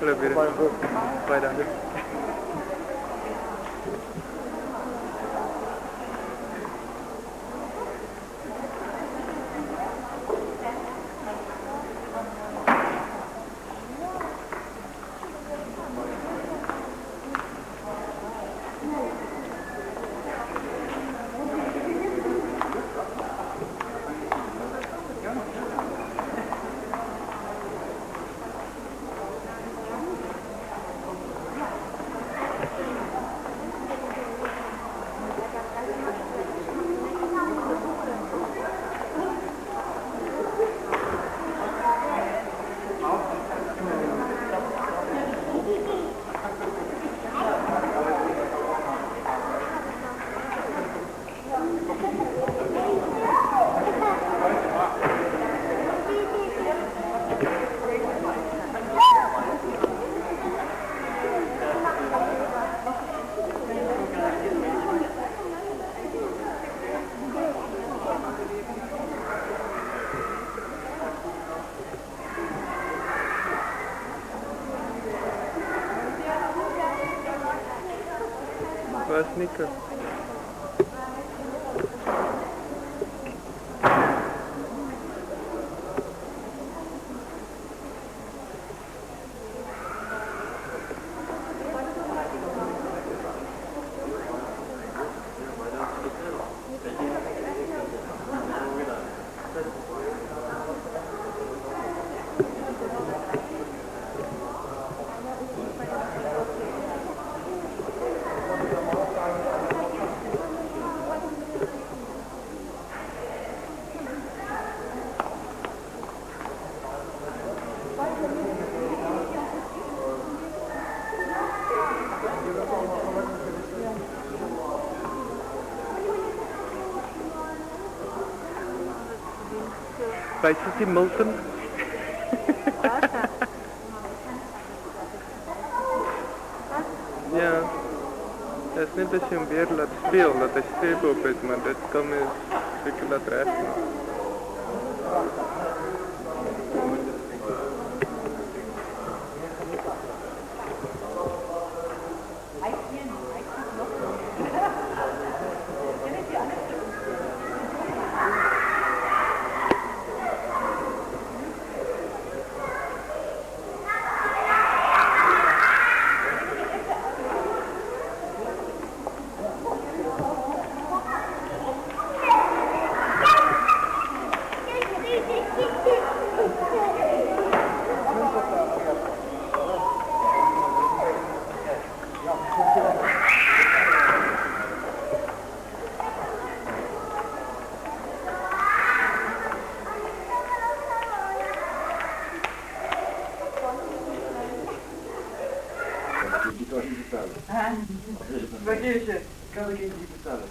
Probeer het. Vai dar. Was Nico? Weet je die Milton? Ja, het is niet dat je hem weer laat spelen, dat hij streep op is, maar dit kan je zeker laten rechten. Wat is het? Kan ik niet vertellen.